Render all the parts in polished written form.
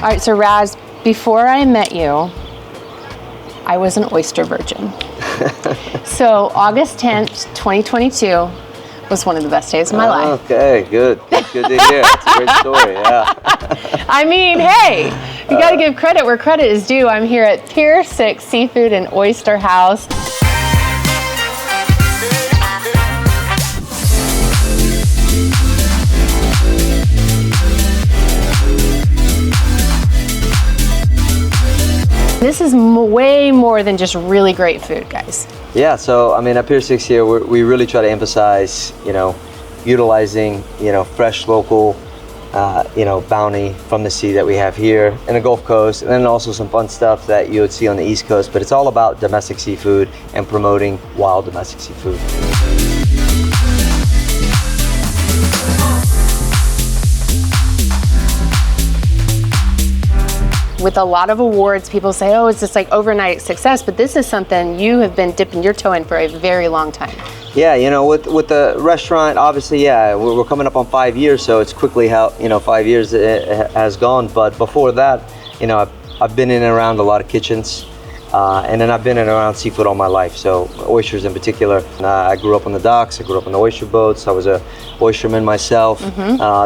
All right, so Raz, before I met you, I was an oyster virgin. So August 10th, 2022 was one of the best days of my life. Okay, good. That's good to hear. It's a great story, yeah. I mean, hey, you gotta give credit where credit is due. I'm here at Pier 6 Seafood and Oyster House. This is way more than just really great food, guys. Yeah, so I mean, at Pier 6 here, we really try to emphasize, utilizing, fresh local, bounty from the sea that we have here in the Gulf Coast, and then also some fun stuff that you would see on the East Coast. But it's all about domestic seafood and promoting wild domestic seafood. With a lot of awards, people say, oh, it's just like overnight success, but this is something you have been dipping your toe in for a very long time. Yeah, with the restaurant, obviously, yeah, we're coming up on 5 years, so it's quickly how, 5 years it has gone. But before that, I've been in and around a lot of kitchens, and then I've been in and around seafood all my life, so oysters in particular. I grew up on the docks, I grew up on the oyster boats, I was a oysterman myself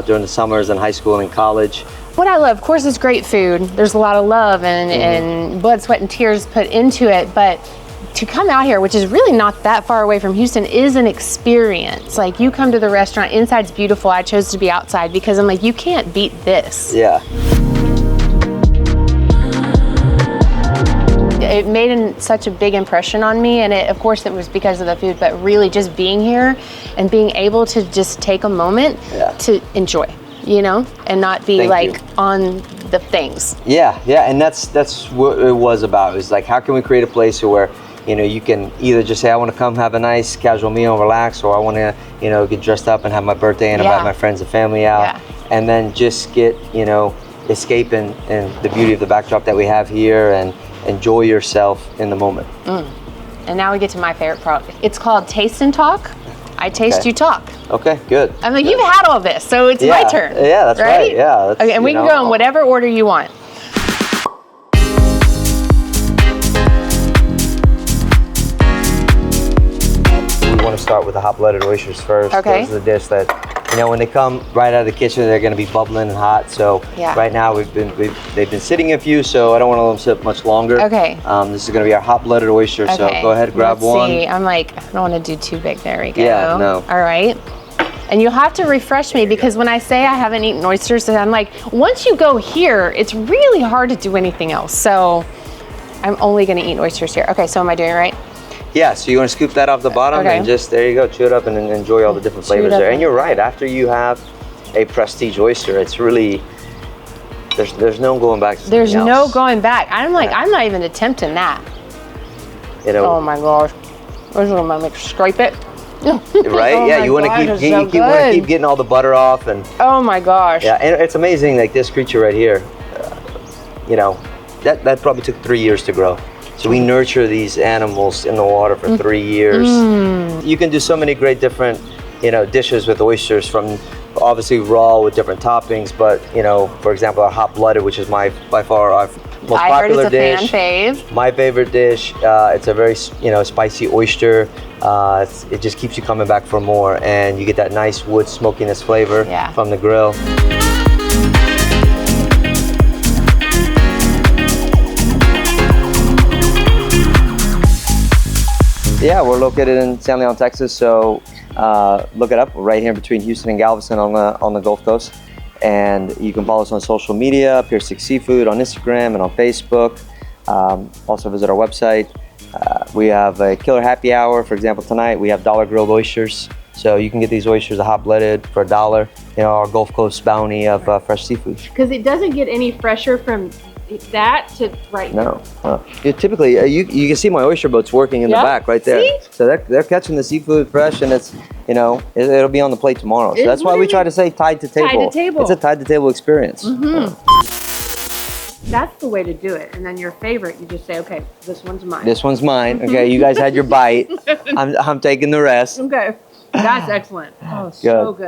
during the summers in high school and college. What I love, of course, is great food. There's a lot of love and blood, sweat, and tears put into it, but to come out here, which is really not that far away from Houston, is an experience. Like, you come to the restaurant, inside's beautiful. I chose to be outside because I'm like, you can't beat this. Yeah. It made such a big impression on me, and of course it was because of the food, but really just being here and being able to just take a moment to enjoy, and not be on the things. Yeah, and that's what it was about. It was like, how can we create a place where you can either just say, I want to come have a nice casual meal and relax, or I want to get dressed up and have my birthday and invite my friends and family out, and then just get escape in the beauty of the backdrop that we have here and enjoy yourself in the moment. And now we get to my favorite product. It's called Taste and Talk. I taste, you talk. Okay, good. I'm like, you've had all this, so it's my turn. Yeah, that's right. Yeah. Okay, and we can go in whatever order you want. We want to start with the hot-blooded oysters first. Okay. This is a dish that, when they come right out of the kitchen, they're going to be bubbling and hot. So right now they've been sitting a few, so I don't want to let them sit much longer. Okay. This is going to be our hot-blooded oyster. Okay. So go ahead, grab one. See, I'm like, I don't want to do too big. There we go. Yeah, no. All right. And you'll have to refresh me, because when I say I haven't eaten oysters, I'm like, once you go here, it's really hard to do anything else. So I'm only going to eat oysters here. Okay, so am I doing it right? Yeah, so you want to scoop that off the bottom and just, there you go, chew it up and enjoy all the different flavors there. And you're right, after you have a prestige oyster, it's really, there's no going back to something else. There's no going back. I'm like, I'm not even attempting that. Oh my gosh. This is gonna make scrape it. Right? Oh yeah, you want to keep getting all the butter off, and oh my gosh. Yeah, and it's amazing, like this creature right here, that probably took 3 years to grow. So we nurture these animals in the water for 3 years. You can do so many great different, dishes with oysters, from obviously raw with different toppings, but for example, our hot-blooded, which is by far our most popular dish. I heard it's a fan fave. My favorite dish. It's a very spicy oyster. It just keeps you coming back for more, and you get that nice wood smokiness flavor from the grill. Yeah, we're located in San Leon, Texas, so look it up. We're right here between Houston and Galveston on the Gulf Coast. And you can follow us on social media, Pier 6 Seafood on Instagram and on Facebook. Also visit our website. We have a killer happy hour. For example, tonight we have dollar grilled oysters. So you can get these oysters hot-blooded for $1. Our Gulf Coast bounty of fresh seafood. Because it doesn't get any fresher from that to right now. No. Typically, you can see my oyster boats working in the back right there. See? So they're catching the seafood fresh, and it's, it'll be on the plate tomorrow. So that's why we try to say tide to table. Tide to table. It's a tide to table experience. That's the way to do it. And then your favorite, you just say, okay, this one's mine. This one's mine. Okay, you guys had your bite. I'm taking the rest. Okay. That's excellent. Oh, so good.